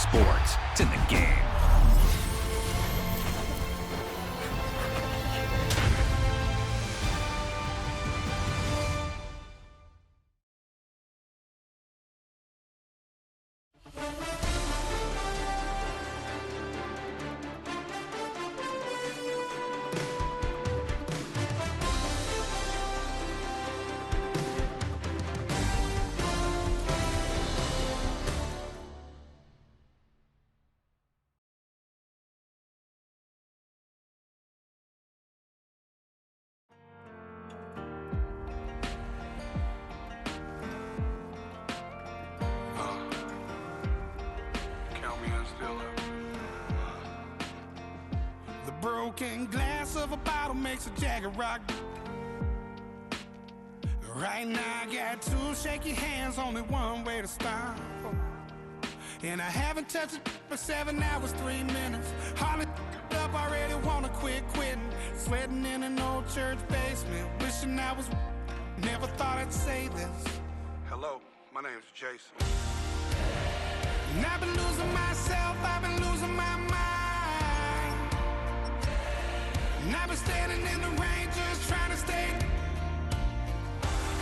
sports. It's in the game. Broken glass of a bottle makes a Jagger rock. Right now I got two shaky hands, only one way to stop. And I haven't touched it for 7 hours, 3 minutes. Hardly up, already wanna quit quitting. Sweating in an old church basement, wishing I was. Never thought I'd say this. Hello, my name's Jason. And I've been losing myself, I've been losing my mind. And I've been standing in the rain just trying to stay.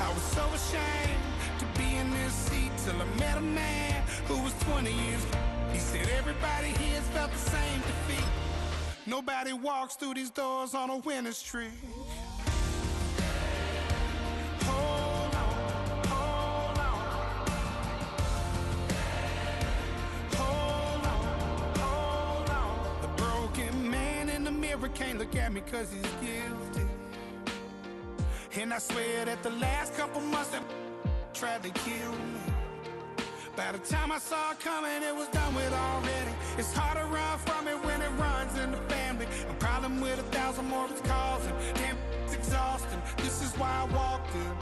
I was so ashamed to be in this seat till I met a man who was 20 years. He said everybody here's felt the same defeat. Nobody walks through these doors on a winning streak. Hold on, hold on. Hold on, hold on. The broken man in the mirror can't look at me 'cause he's guilty. And I swear that the last couple months that tried to kill me. By the time I saw it coming, it was done with already. It's hard to run from it when it runs in the family. A problem with 1,000 more it's causing. Damn, it's exhausting. This is why I walked in.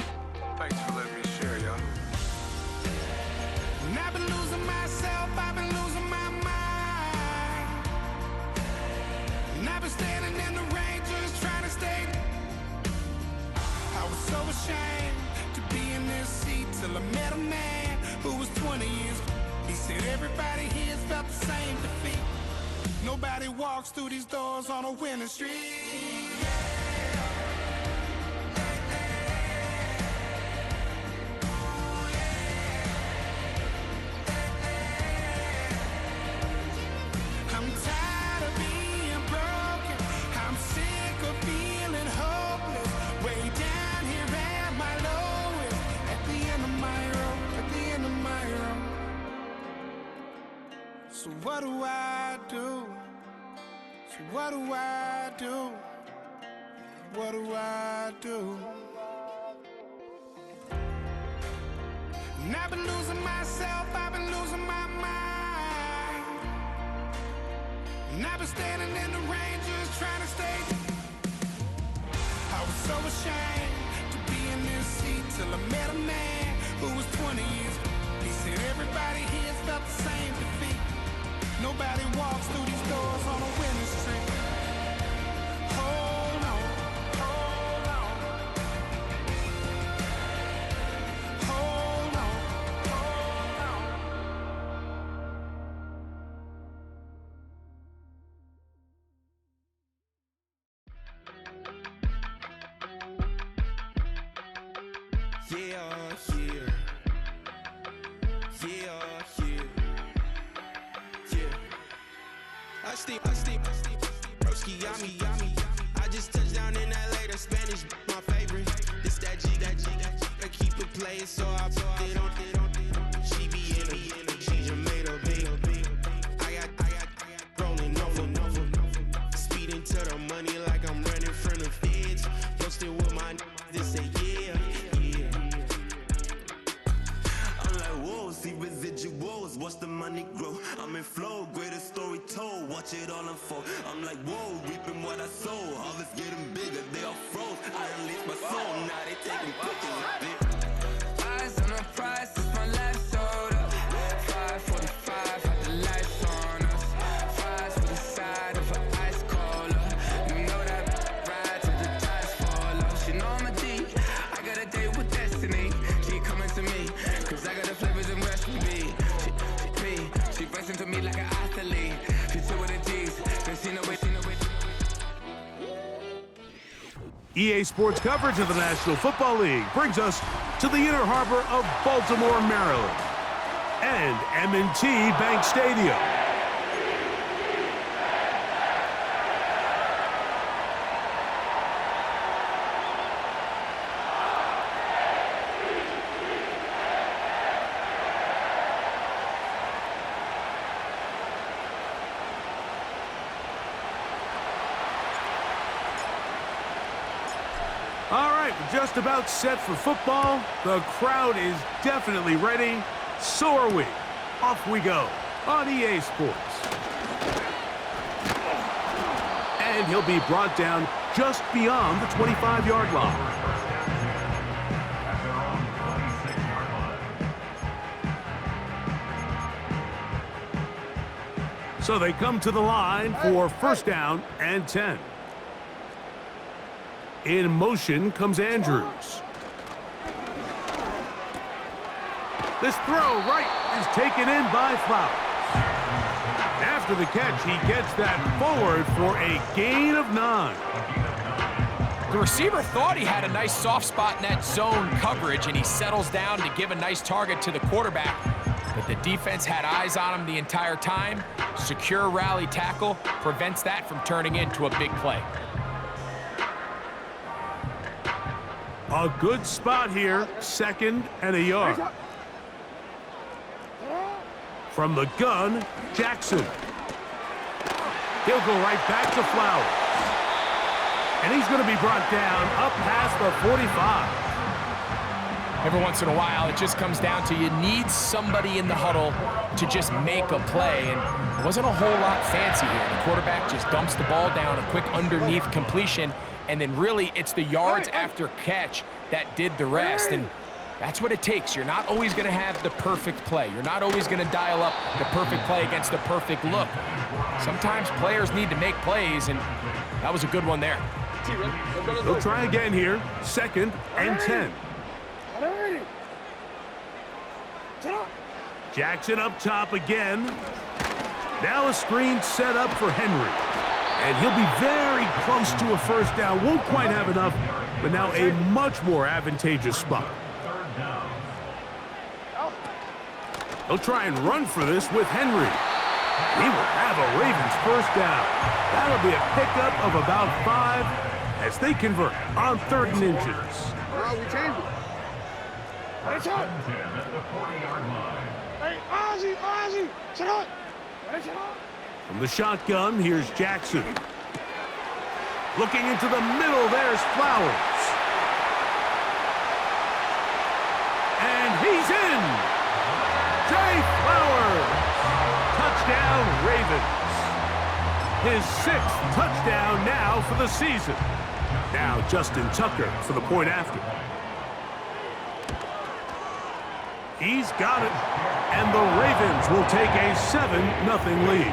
Thanks for letting me share, y'all. And I've been losing myself, I've been losing my mind. And I've been standing in the rain just trying to stay. I was so ashamed to be in this seat till I met a man who was 20 years. He said everybody here's felt the same defeat. Nobody walks through these doors on a winning streak. I'm tired of being broken. I'm sick of feeling hopeless. Way down here at my lowest. At the end of my road, at the end of my road. So what do I do? So what do I do? What do I do? And I've been losing myself, I've been losing my mind. And I've been standing in the rain just trying to stay. I was so ashamed to be in this seat till I met a man who was 20 years. He said everybody here's felt the same defeat. Nobody walks through these doors on a winning streak. Hold on, hold on. Hold on, hold on. Yeah, yeah. Yeah, yeah. Yeah. I steam, broski, yummy. I just touched down in LA, the Spanish, my favorite. This that G. I keep it playing, so I put it on. She be in it, she just made a big. I got rolling over. Speeding to the money like I'm running from the feds. Posted with my this say yeah. I'm like, whoa, see residuals, watch the money grow. I'm in flow, greatest story told, watch it all unfold. I'm like, whoa, reaping what I sow. Harvest getting bigger, they all froze. I unleashed my soul, now they taking pictures of it. Eyes on a EA Sports coverage of the National Football League brings us to the inner harbor of Baltimore, Maryland, and M&T Bank Stadium. All right, we're just about set for football. The crowd is definitely ready. So are we. Off we go on EA Sports. And he'll be brought down just beyond the 25-yard line. So they come to the line for first down and 10. In motion comes Andrews. This throw right is taken in by Flowers. After the catch, he gets that forward for a gain of 9. The receiver thought he had a nice soft spot in that zone coverage, and he settles down to give a nice target to the quarterback. But the defense had eyes on him the entire time. Secure rally tackle prevents that from turning into a big play. A good spot here, 2nd and a yard. From the gun, Jackson. He'll go right back to Flowers. And he's going to be brought down up past the 45. Every once in a while, it just comes down to you need somebody in the huddle to just make a play. And it wasn't a whole lot fancy here. The quarterback just dumps the ball down, a quick underneath completion. And then really, it's the yards after catch that did the rest. And that's what it takes. You're not always going to have the perfect play. You're not always going to dial up the perfect play against the perfect look. Sometimes players need to make plays, and that was a good one there. They'll try again here. 2nd and 10. Jackson up top again. Now a screen set up for Henry. And he'll be very close to a first down. Won't quite have enough, but now a much more advantageous spot. He'll try and run for this with Henry. He will have a Ravens first down. That'll be a pickup of about 5 as they convert on 3rd and inches. We changed it. It's out. Hey, Ozzy, sit up. From the shotgun, here's Jackson. Looking into the middle, there's Flowers. And he's in. Jay Flowers. Touchdown, Ravens. His 6th touchdown now for the season. Now Justin Tucker for the point after. He's got it. And the Ravens will take a 7-0 lead.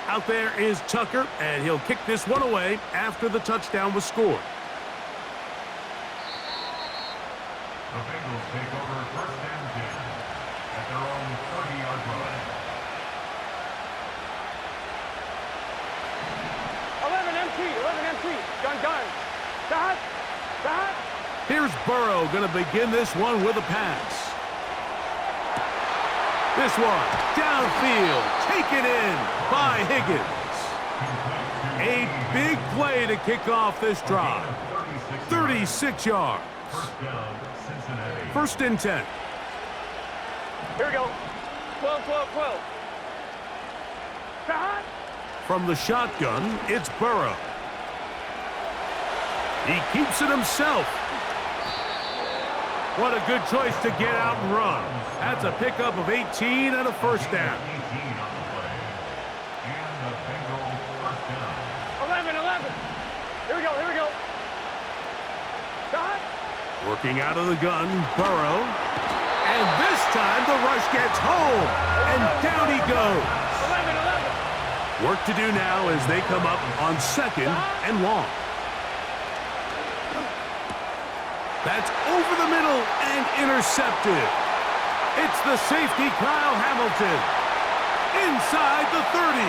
Out there is Tucker, and he'll kick this one away after the touchdown was scored. The Bengals take over 1st and 10 at their own 30-yard line. 11 MT. Gun. Dot. Here's Burrow going to begin this one with a pass. This one, downfield, taken in by Higgins. A big play to kick off this drive. 36 yards. 1st and 10. Here we go. 12. Dot. From the shotgun, it's Burrow. He keeps it himself. What a good choice to get out and run. That's a pickup of 18 and a first down. 11. Here we go. Dot. Working out of the gun, Burrow. And this time the rush gets home. And down he goes. 11. Work to do now as they come up on 2nd and long. That's over the middle and intercepted. It's the safety, Kyle Hamilton, inside the 30.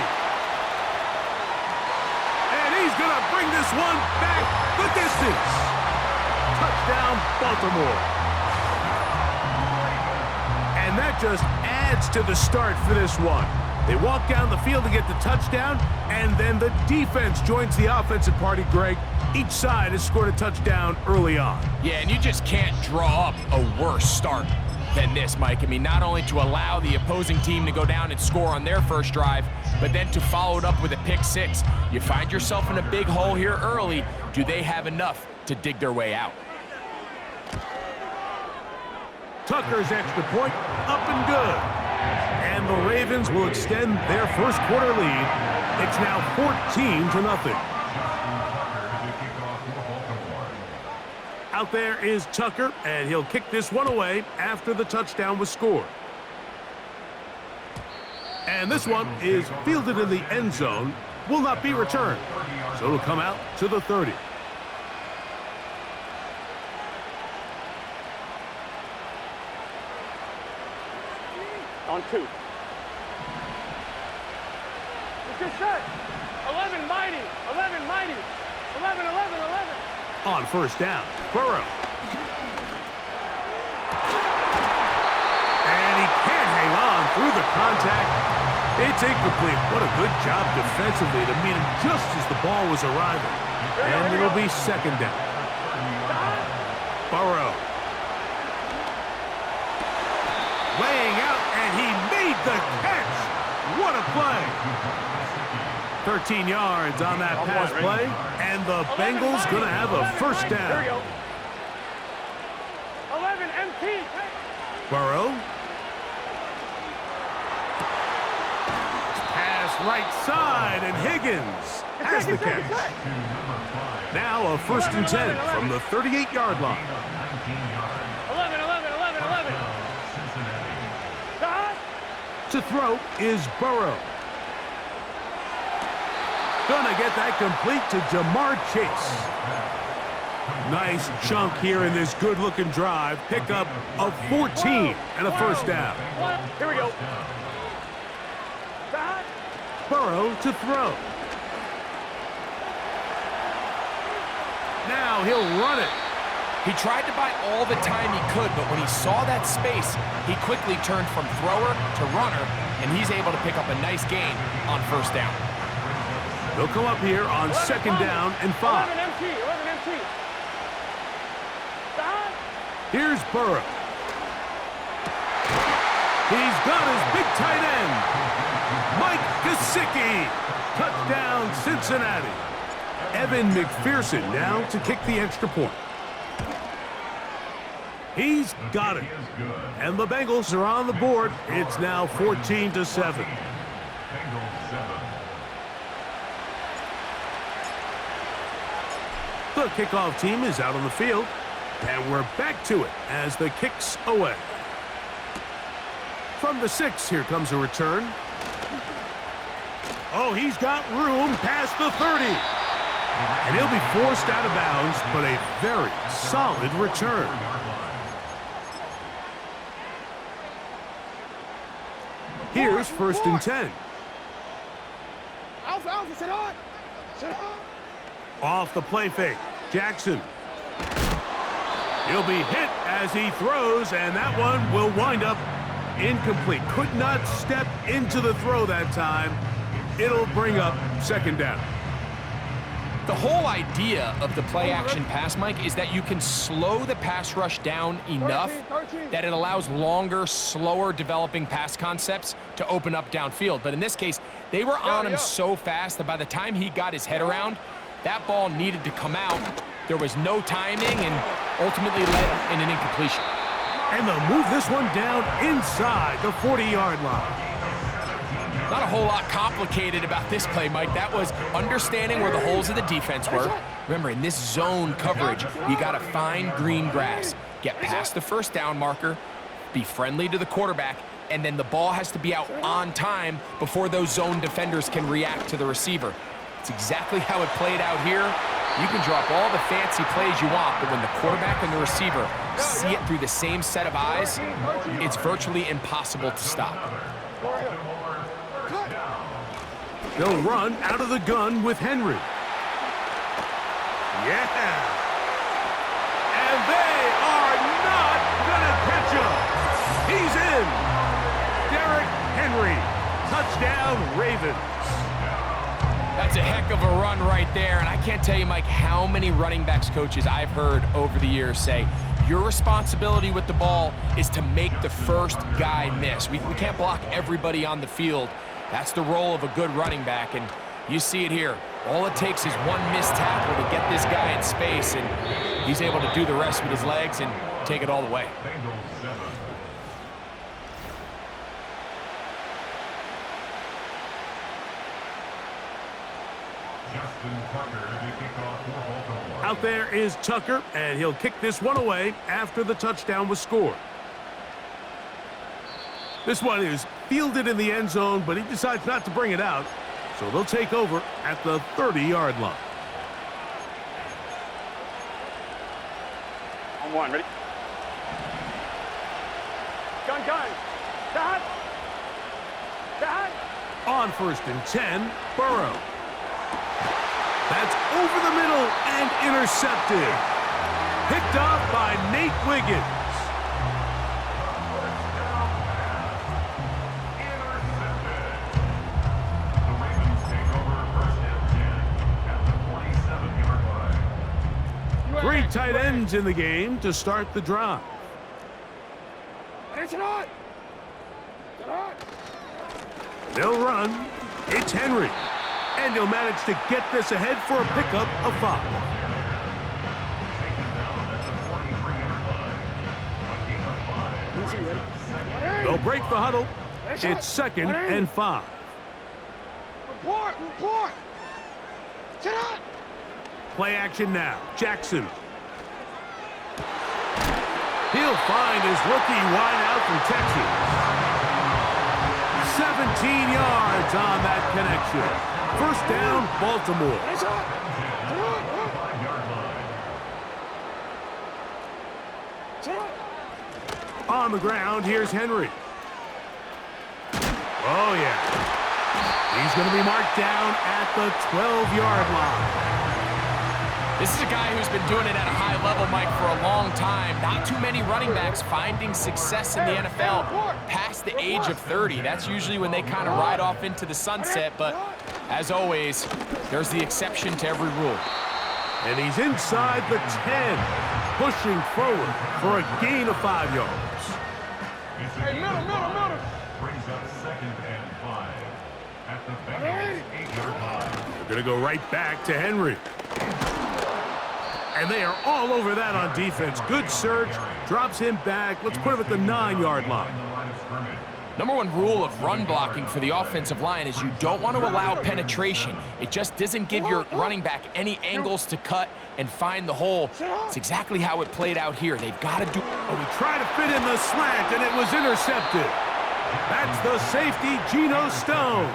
And he's going to bring this one back the distance. Touchdown, Baltimore. And that just adds to the start for this one. They walk down the field to get the touchdown, and then the defense joins the offensive party, Greg. Each side has scored a touchdown early on. Yeah, and you just can't draw up a worse start than this, Mike. I mean, not only to allow the opposing team to go down and score on their first drive, but then to follow it up with a pick six. You find yourself in a big hole here early. Do they have enough to dig their way out? Tucker's extra point, up and good. And the Ravens will extend their first quarter lead. It's now 14-0. Out there is Tucker, and he'll kick this one away after the touchdown was scored. And this one is fielded in the end zone, will not be returned. So it'll come out to the 30. On 2. Let's get set. 11 mighty. 11 mighty. 11, 11, 11. On first down, Burrow. And he can't hang on through the contact. It's incomplete. What a good job defensively to meet him just as the ball was arriving. And it'll be second down. Burrow. Laying out, and he made the catch. What a play. 13 yards on that pass play, and the Bengals going to have a first down. Here we go. 11 MT. Burrow. Pass right side, and Higgins has the catch. Now a first and 10 from the 38-yard line. 11, 11, 11, 11. To throw is Burrow. Gonna get that complete to Jamar Chase. Nice chunk here in this good-looking drive. Pickup of 14 and a first down. Here we go. Burrow to throw. Now he'll run it. He tried to buy all the time he could, but when he saw that space, he quickly turned from thrower to runner, and he's able to pick up a nice gain on first down. They'll come up here on second down and 5. 11 MT, 11 MT. Here's Burrow. He's got his big tight end, Mike Gesicki. Touchdown, Cincinnati. Evan McPherson now to kick the extra point. He's got it. And the Bengals are on the board. It's now 14-7. The kickoff team is out on the field. And we're back to it as the kick's away. From the 6, here comes a return. Oh, he's got room past the 30. And he'll be forced out of bounds, but a very solid return. Here's first and 10. Alpha, sit on. Sit on. Off the play fake, Jackson. He'll be hit as he throws, and that one will wind up incomplete. Could not step into the throw that time. It'll bring up second down. The whole idea of the play-action pass, Mike, is that you can slow the pass rush down enough that it allows longer, slower developing pass concepts to open up downfield. But in this case, they were on him so fast that by the time he got his head around, that ball needed to come out. There was no timing and ultimately led in an incompletion. And they'll move this one down inside the 40-yard line. Not a whole lot complicated about this play, Mike. That was understanding where the holes of the defense were. Remember, in this zone coverage, you got to find green grass, get past the first down marker, be friendly to the quarterback, and then the ball has to be out on time before those zone defenders can react to the receiver. It's exactly how it played out here. You can drop all the fancy plays you want, but when the quarterback and the receiver see it through the same set of eyes, it's virtually impossible to stop. They'll run out of the gun with Henry. Yeah! And they are not gonna catch him! He's in! Derrick Henry, touchdown Ravens. That's a heck of a run right there, and I can't tell you, Mike, how many running backs coaches I've heard over the years say, your responsibility with the ball is to make the first guy miss. We can't block everybody on the field. That's the role of a good running back, and you see it here. All it takes is one missed tackle to get this guy in space, and he's able to do the rest with his legs and take it all the way. Out there is Tucker, and he'll kick this one away after the touchdown was scored. This one is fielded in the end zone, but he decides not to bring it out, so they'll take over at the 30-yard line. On one, ready? Gun. Dot. On 1st and 10, Burrow. That's over the middle and intercepted. Picked off by Nate Wiggins. Three tight ends in the game to start the drive. They'll run. It's Henry. And he'll manage to get this ahead for a pickup of 5. They'll break the huddle. It's 2nd and 5. Report. Sit up. Play action now. Jackson. He'll find his rookie wideout from Texas. 17 yards on that connection. First down, Baltimore. On the ground, here's Henry. Oh, yeah. He's going to be marked down at the 12-yard line. This is a guy who's been doing it at a high level, Mike, for a long time. Not too many running backs finding success in the NFL past the age of 30. That's usually when they kind of ride off into the sunset, but as always, there's the exception to every rule. And he's inside the 10, pushing forward for a gain of 5 yards. Hey, middle. Brings up 2nd and 5 at the Bengals 8-yard line. They're going to go right back to Henry. And they are all over that on defense. Good search, drops him back. Let's put him at the 9-yard line. Number one rule of run blocking for the offensive line is you don't want to allow penetration. It just doesn't give your running back any angles to cut and find the hole. It's exactly how it played out here. They've got to do... Oh, he tried to fit in the slant, and it was intercepted. That's the safety, Geno Stone.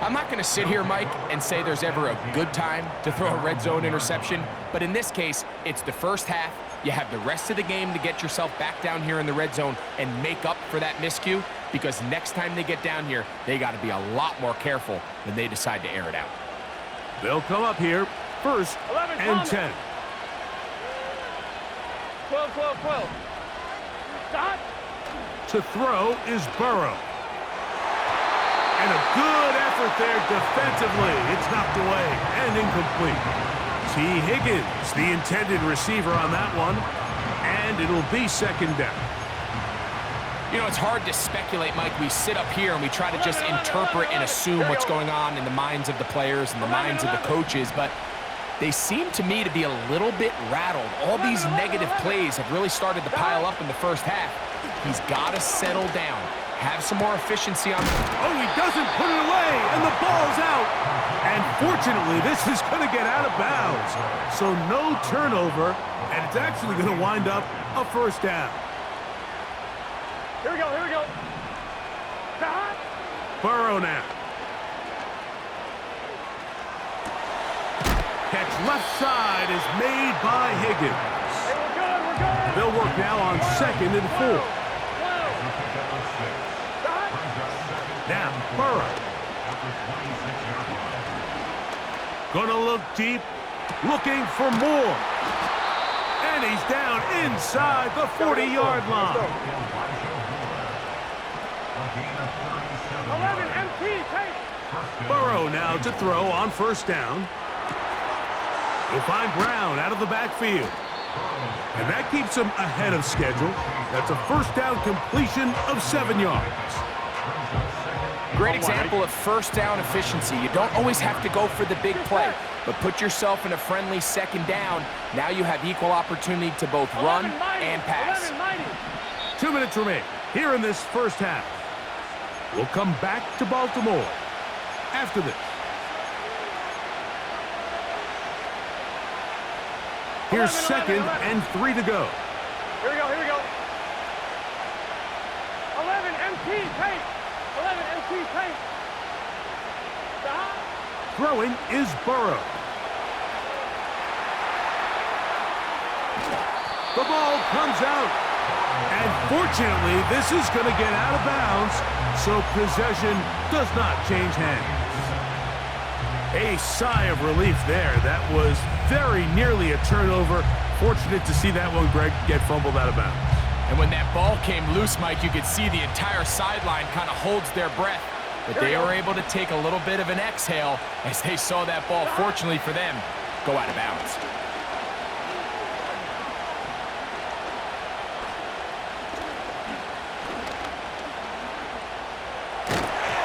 I'm not going to sit here, Mike, and say there's ever a good time to throw a red zone interception, but in this case, it's the first half. You have the rest of the game to get yourself back down here in the red zone and make up for that miscue, because next time they get down here, they got to be a lot more careful when they decide to air it out. They'll come up here, 1st and 10. 12. Dot. To throw is Burrow. And a good effort there defensively. It's knocked away and incomplete. T. Higgins, the intended receiver on that one. And it'll be 2nd down. You know, it's hard to speculate, Mike. We sit up here and we try to just interpret and assume what's going on in the minds of the players and the minds of the coaches, but they seem to me to be a little bit rattled. All these negative plays have really started to pile up in the first half. He's got to settle down. Have some more efficiency on... Oh, he doesn't put it away, and the ball's out. And fortunately, this is going to get out of bounds. So no turnover, and it's actually going to wind up a 1st down. Here we go. Dot. Burrow now. Catch left side is made by Higgins. Hey, we're good, we're good. They'll work now on 2nd and 4. Now, Burrow. Gonna look deep, looking for more. And he's down inside the 40-yard line. 11, MT, take. Burrow now to throw on 1st down. He'll find Brown out of the backfield. And that keeps him ahead of schedule. That's a 1st down completion of 7 yards. Great example of 1st down efficiency. You don't always have to go for the big play, but put yourself in a friendly 2nd down. Now you have equal opportunity to both run and pass. 2 minutes remain here in this 1st half. We'll come back to Baltimore after this. Here's 2nd and 3 to go. Here we go, here we go. 11, MT, take. 11, MT, take. Throwing is Burrow. The ball comes out. And fortunately, this is going to get out of bounds, so possession does not change hands. A sigh of relief there. That was very nearly a turnover. Fortunate to see that one, Greg, get fumbled out of bounds. And when that ball came loose, Mike, you could see the entire sideline kind of holds their breath. But they were able to take a little bit of an exhale as they saw that ball, fortunately for them, go out of bounds.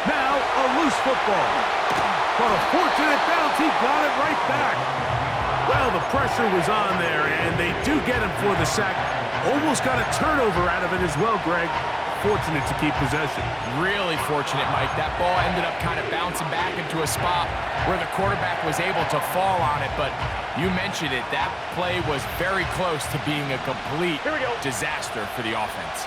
Now a loose football. But a fortunate bounce, he got it right back. Well, the pressure was on there, and they do get him for the sack. Almost got a turnover out of it as well, Greg. Fortunate to keep possession. Really fortunate, Mike. That ball ended up kind of bouncing back into a spot where the quarterback was able to fall on it, but you mentioned it. That play was very close to being a complete disaster for the offense.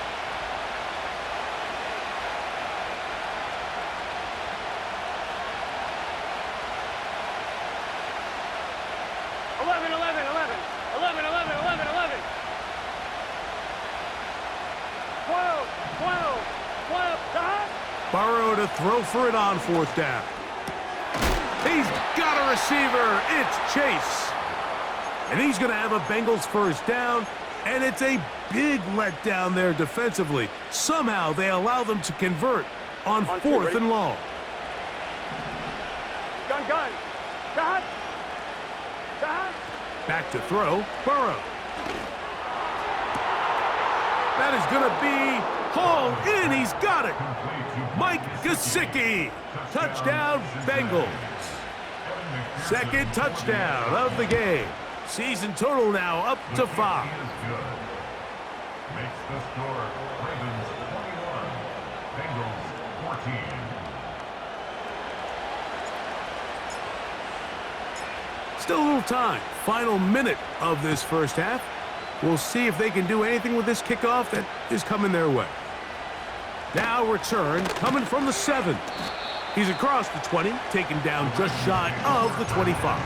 Burrow to throw for it on 4th down. He's got a receiver. It's Chase. And he's going to have a Bengals 1st down, and it's a big letdown there defensively. Somehow they allow them to convert on 4th and long. Gun. Shot. Back to throw, Burrow. That is going to be hauled in. He's got it. Mike Gesicki. Touchdown, Bengals. 2nd touchdown of the game. Season total now up to 5. Makes the score Ravens 21, Bengals 14. Still a little time. Final minute of this 1st half. We'll see if they can do anything with this kickoff that is coming their way. Now return coming from the 7. He's across the 20, taken down just shy of the 25.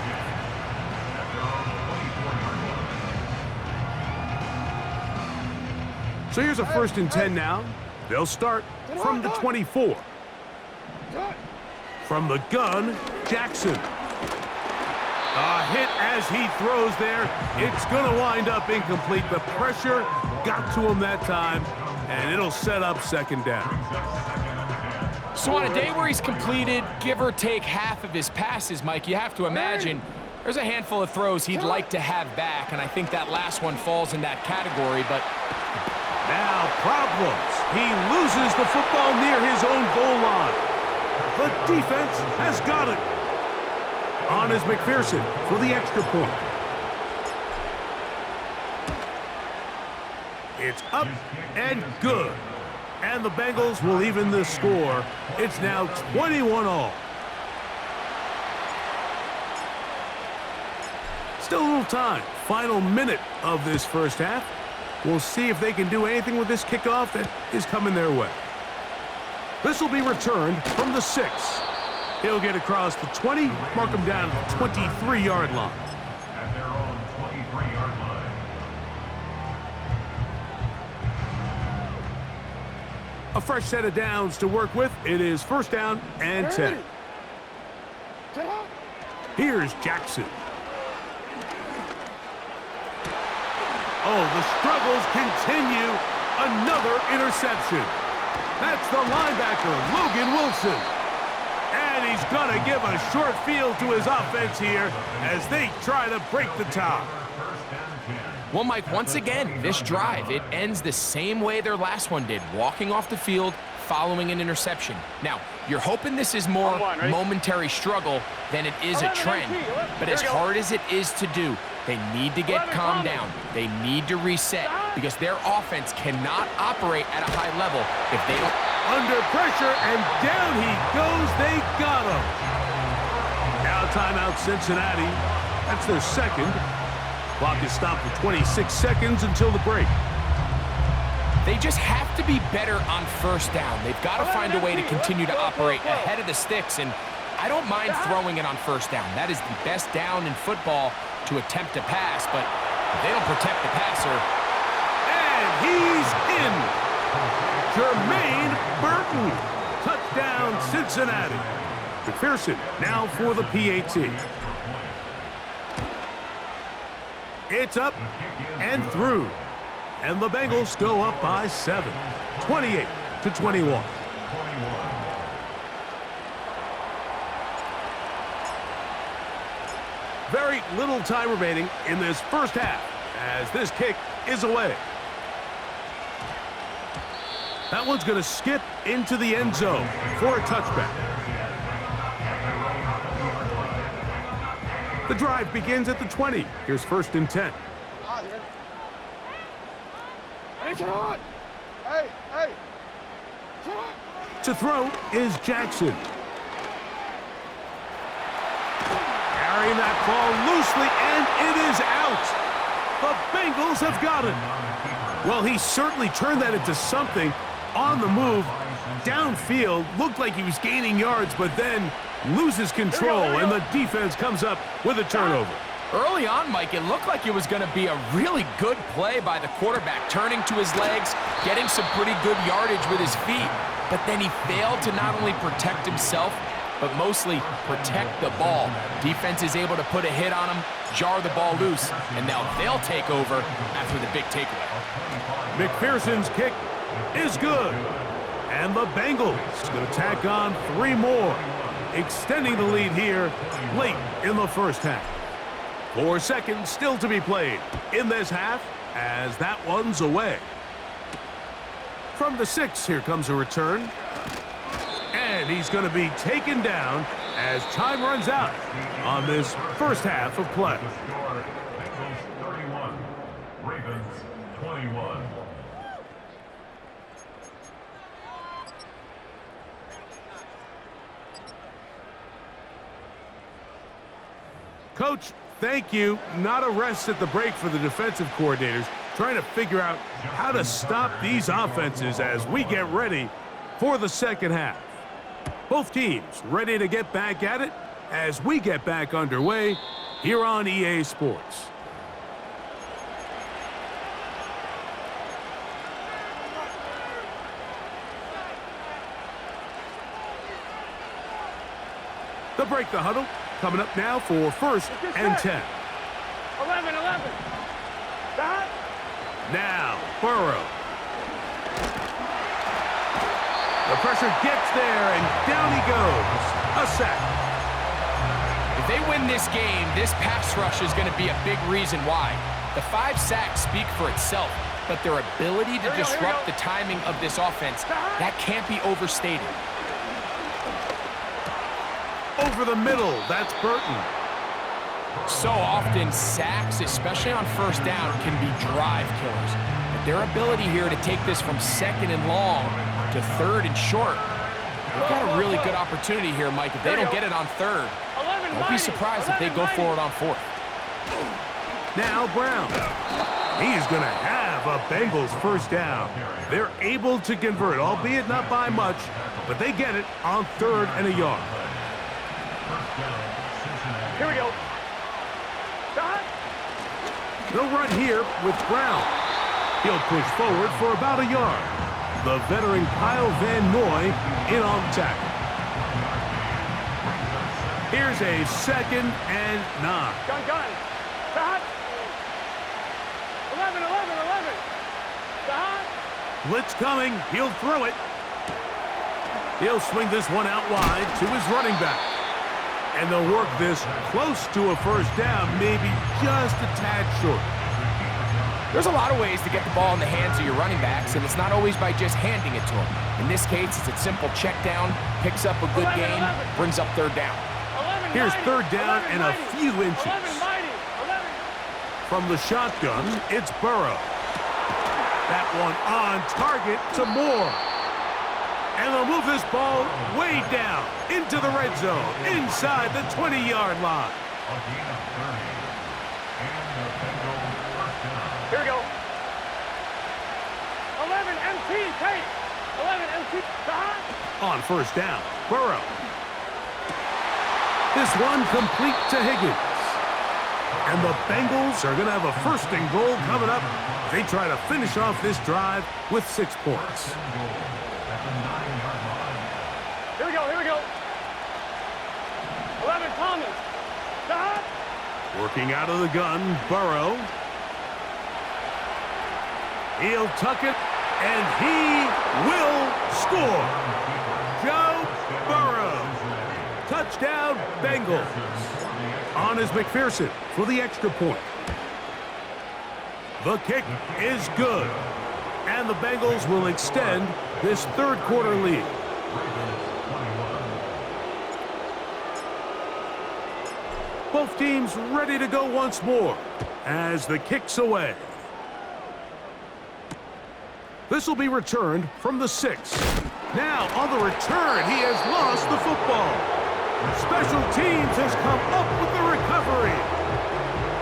So here's a 1st and 10 now. They'll start from the 24. From the gun, Jackson. A hit as he throws there. It's going to wind up incomplete. The pressure got to him that time, and it'll set up 2nd down. So on a day where he's completed, give or take half of his passes, Mike, you have to imagine there's a handful of throws he'd like to have back, and I think that last one falls in that category, but... Now problems. He loses the football near his own goal line. The defense has got it. On is McPherson for the extra point. It's up and good. And the Bengals will even the score. It's now 21-all. Still a little time. Final minute of this 1st half. We'll see if they can do anything with this kickoff that is coming their way. This will be returned from the 6. He'll get across the 20, mark him down at the 23-yard line. A fresh set of downs to work with. It is first down and 10. Here's Jackson. Oh, the struggles continue. Another interception. That's the linebacker, Logan Wilson. And he's going to give a short field to his offense here as they try to break the tie. Well, Mike, once again, this drive, it ends the same way their last one did, walking off the field, following an interception. Now, you're hoping this is more momentary struggle than it is a trend, but as hard as it is to do, they need to get calmed down. They need to reset because their offense cannot operate at a high level if they don't. Under pressure, and down he goes. They got him. Now timeout Cincinnati. That's their second. Clock is stopped for 26 seconds until the break. They just have to be better on first down. They've got to find a way to continue to operate ahead of the sticks, and I don't mind throwing it on first down. That is the best down in football to attempt to pass, but if they don't protect the passer. And he's in. Jermaine Burton. Touchdown, Cincinnati. McPherson now for the PAT. It's up and through. And the Bengals go up by 7, 28-21. Very little time remaining in this first half as this kick is away. That one's going to skip into the end zone for a touchback. The drive begins at the 20. Here's first and 10. To throw is Jackson. Carrying that ball loosely, and it is out. The Bengals have got it. Well, he certainly turned that into something on the move. Downfield, looked like he was gaining yards, but then loses control, and the defense comes up with a turnover. Early on, Mike, it looked like it was going to be a really good play by the quarterback, turning to his legs, getting some pretty good yardage with his feet, but then he failed to not only protect himself, but mostly protect the ball. Defense is able to put a hit on him, jar the ball loose, and now they'll take over after the big takeaway. McPherson's kick is good, and the Bengals going to tack on 3 more, extending the lead here late in the first half. 4 seconds still to be played in this half as that one's away. From the 6, here comes a return. And he's going to be taken down as time runs out on this first half of play. Bengals 31, Ravens 21. Coach, thank you. Not a rest at the break for the defensive coordinators, trying to figure out how to stop these offenses as we get ready for the second half. Both teams ready to get back at it as we get back underway here on EA Sports. The break the huddle coming up now for first and 10. 11. Stop. Now, Burrow. The pressure gets there, and down he goes. A sack. If they win this game, this pass rush is going to be a big reason why. The 5 sacks speak for itself, but their ability to disrupt the timing of this offense, that can't be overstated. Over the middle, that's Burton. So often, sacks, especially on first down, can be drive killers. But their ability here to take this from 2nd and long to 3rd and short, they've got a really good opportunity here, Mike. If they don't get it on 3rd, don't be surprised if they go for it on 4th. Now Brown. He's going to have a Bengals first down. They're able to convert, albeit not by much, but they get it on 3rd and a yard. Here we go. They'll run here with Brown. He'll push forward for about a yard. The veteran Kyle Van Noy in on tackle. Here's a 2nd and 9. Gun. Stop. 11. Stop. Blitz coming. He'll throw it. He'll swing this one out wide to his running back. And they'll work this close to a first down, maybe just a tad short. There's a lot of ways to get the ball in the hands of your running backs, and it's not always by just handing it to them. In this case, it's a simple check down, picks up a good gain, brings up 3rd down. Here's 3rd down and a few inches. 11. From the shotgun, it's Burrow. That one on target to Moore. And they'll move this ball way down into the red zone, inside the 20-yard line. Here we go. 11 MT, Tate. 11 MT. Stop. On first down, Burrow. This one complete to Higgins. And the Bengals are going to have a 1st and goal coming up. They try to finish off this drive with 6 points. Here we go. 11 Thomas. Stop. Working out of the gun, Burrow. He'll tuck it, and he will score. Joe Burrow. Touchdown, Bengals. On is McPherson for the extra point. The kick is good. And the Bengals will extend this 3rd quarter lead. Both teams ready to go once more as the kick's away. This will be returned from the 6. Now on the return, he has lost the football. Special teams has come up with the recovery.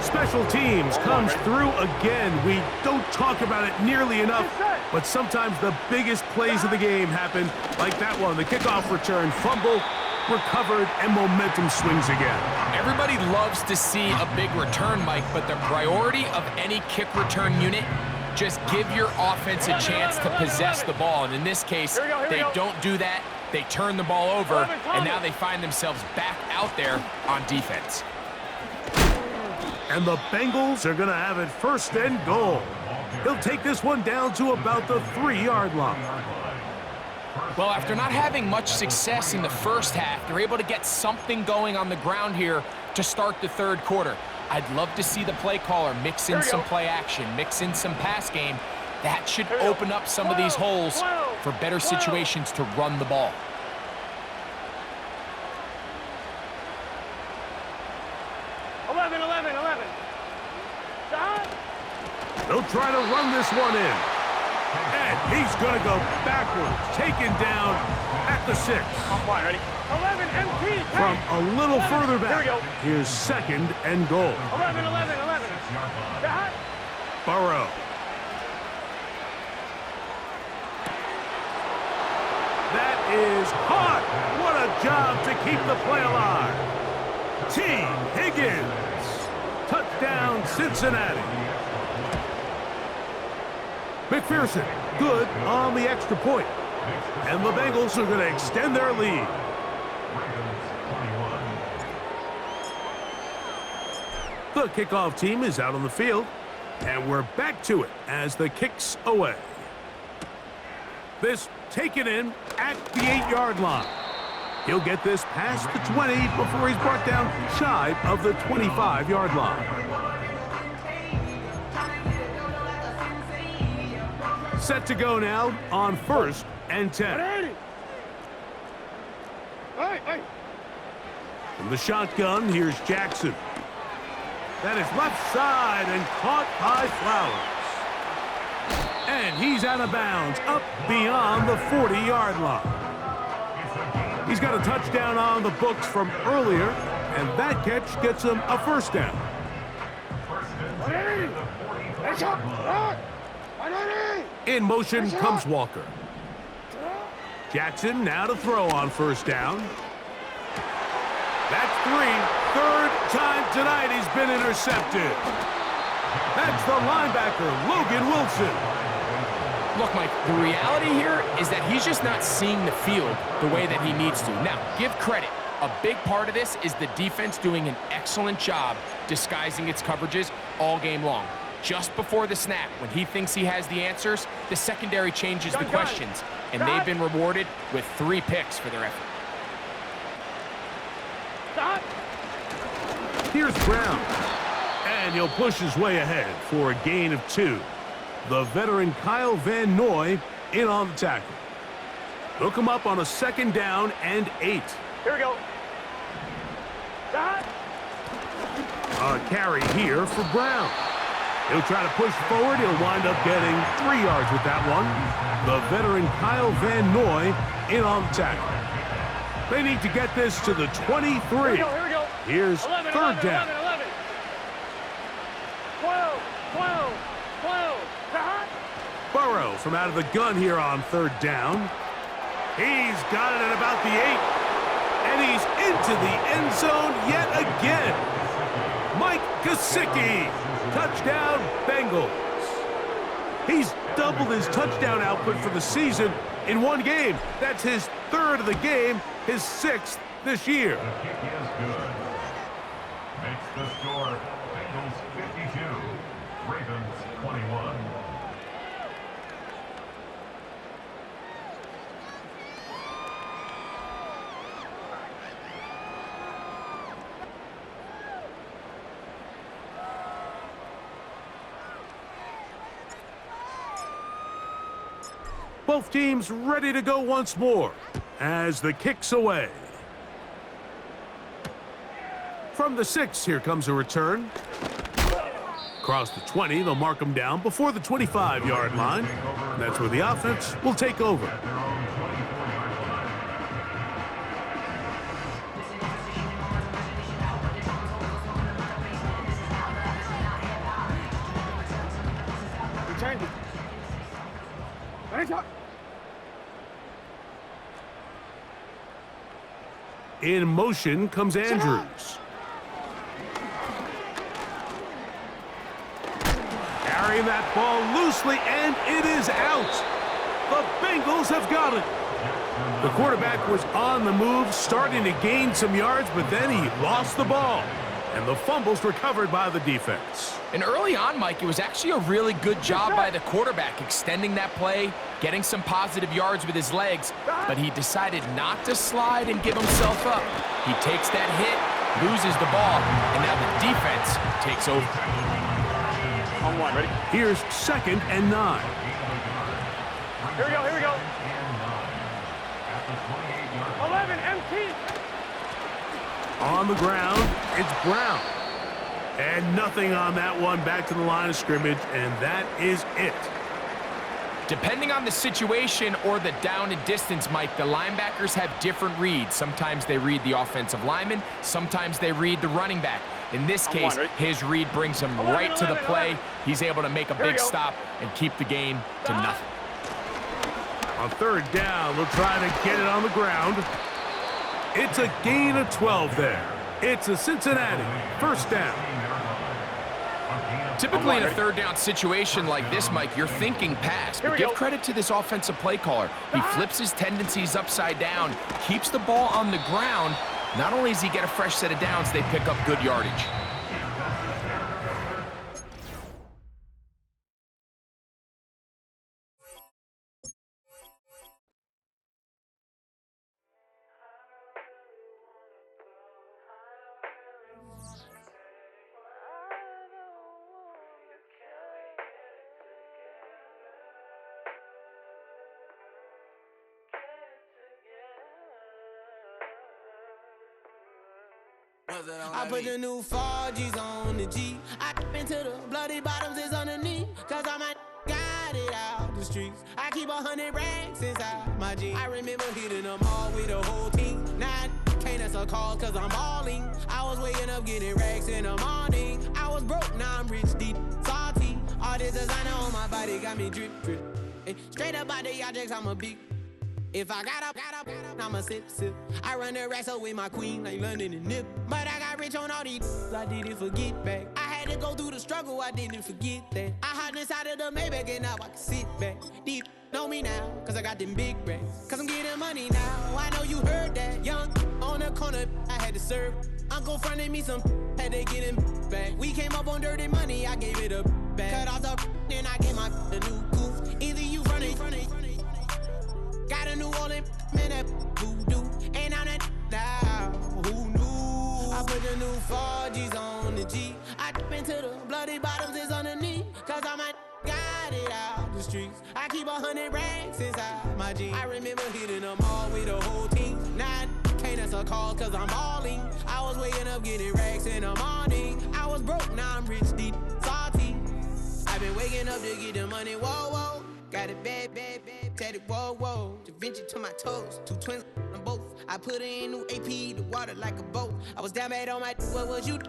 Special teams comes through again. We don't talk about it nearly enough, but sometimes the biggest plays of the game happen like that one. The kickoff return, fumble, recovered, and momentum swings again. Everybody loves to see a big return, Mike, but the priority of any kick return unit, just give your offense a chance to possess the ball. And in this case, they don't do that. They turn the ball over, and now they find themselves back out there on defense. And the Bengals are going to have it 1st and goal. He'll take this one down to about the 3-yard line. Well, after not having much success in the first half, they're able to get something going on the ground here to start the 3rd quarter. I'd love to see the play caller mix in some play action, mix in some pass game. That should open up some of these holes for better situations to run the ball. Stop. They'll try to run this one in. And he's going to go backwards, taken down at the 6. Ready? 11 MT. From a little further back, here's 2nd and goal. 11. Stop. Burrow. That is caught. What a job to keep the play alive. T. Higgins. Touchdown, Cincinnati. McPherson, good on the extra point. And the Bengals are going to extend their lead. The kickoff team is out on the field. And we're back to it as the kick's away. This taken in at the 8-yard line. He'll get this past the 20 before he's brought down shy of the 25-yard line. Set to go now on 1st and 10. From the shotgun, here's Jackson. That is left side and caught by Flowers. And he's out of bounds, up beyond the 40-yard line. He's got a touchdown on the books from earlier, and that catch gets him a 1st down. In motion comes Walker. Jackson now to throw on 1st down. That's 3. 3rd time tonight he's been intercepted. That's the linebacker, Logan Wilson. Look, Mike, the reality here is that he's just not seeing the field the way that he needs to. Now, give credit. A big part of this is the defense doing an excellent job disguising its coverages all game long. Just before the snap, when he thinks he has the answers, the secondary changes the questions, and they've been rewarded with 3 picks for their effort. Here's Brown, and he'll push his way ahead for a gain of 2. The veteran Kyle Van Noy in on the tackle. Hook him up on a 2nd down and 8. Here we go. A carry here for Brown. He'll try to push forward. He'll wind up getting 3 yards with that one. The veteran Kyle Van Noy in on the tackle. They need to get this to the 23. Here we go. Here's 11, 3rd down. 11. 12. Burrow from out of the gun here on 3rd down. He's got it at about the 8. And he's into the end zone yet again. Mike Gesicki. Touchdown, Bengals. He's doubled his touchdown output for the season in one game. That's his 3rd of the game, his 6th this year. The kick is good. Makes the score Bengals 52, Ravens 21. Both teams ready to go once more as the kick's away. From the 6, here comes a return. Across the 20, they'll mark them down before the 25-yard line. And that's where the offense will take over. Return it. In motion comes Andrews. Carrying that ball loosely, and it is out. The Bengals have got it. The quarterback was on the move, starting to gain some yards, but then he lost the ball. And the fumble's recovered by the defense. And early on, Mike, it was actually a really good job by the quarterback extending that play, getting some positive yards with his legs, but he decided not to slide and give himself up. He takes that hit, loses the ball, and now the defense takes over. On 1, ready? Here's 2nd and 9. Here we go. 11, empty. On the ground, it's Brown. And nothing on that one, back to the line of scrimmage, and that is it. Depending on the situation or the down and distance, Mike, the linebackers have different reads. Sometimes they read the offensive lineman, sometimes they read the running back. In this case, his read brings him right to the play. He's able to make a big stop and keep the game to nothing. On 3rd down, they'll try to get it on the ground. It's a gain of 12 there. It's a Cincinnati 1st down. Typically in a 3rd down situation like this, Mike, you're thinking pass. But give credit to this offensive play caller. He flips his tendencies upside down, keeps the ball on the ground. Not only does he get a fresh set of downs, they pick up good yardage. I put the new 4Gs on the G. I into the bloody bottoms is underneath. Cause I might got it out the streets. I keep 100 racks inside my jeans. I remember hitting them all with the whole team. Now I can't answer calls cause I'm balling. I was waking up getting racks in the morning. I was broke, now I'm rich, deep, salty. All this designer on my body got me drip. Hey, straight up out the objects, I'm a big. If I got up, I'ma sip. I run the racks up with my queen like London and Nip. But I got rich on all these, I did it for get back. I had had to go through the struggle, I didn't forget that. I hide inside of the Maybach and now I can sit back. Deep know me now, cause I got them big racks. Cause I'm getting money now, I know you heard that. Young on the corner, I had to serve. Uncle fronted me some, had to get him back. We came up on dirty money, I gave it a back. Cut off the then I gave my a new coupe. Either you running, got a New Orleans, man, that voodoo. And I'm that now, who knew? I put the new 4Gs on the G. I dip into the bloody bottoms is underneath. Cause I might got it out the streets. I keep 100 racks inside my jeans. I remember hitting them all with the whole team. Now I can't answer calls cause I'm balling. I was waking up getting racks in the morning. I was broke, now I'm rich, deep, salty. I've been waking up to get the money, whoa, whoa. Got it bad, tatted, whoa, whoa. Da Vinci to my toes, 2 twins on both. I put in new AP, the water like a boat. I was down bad on my, what was you?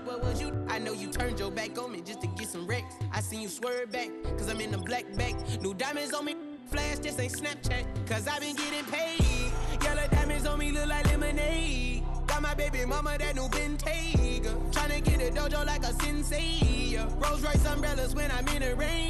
I know you turned your back on me just to get some wrecks. I seen you swerve back, cause I'm in the black back. New diamonds on me, flash, this ain't Snapchat. Cause I been getting paid. Yellow diamonds on me look like lemonade. Got my baby mama that new Bentayga. Tryna get a dojo like a sensei. Rolls Royce umbrellas when I'm in the rain.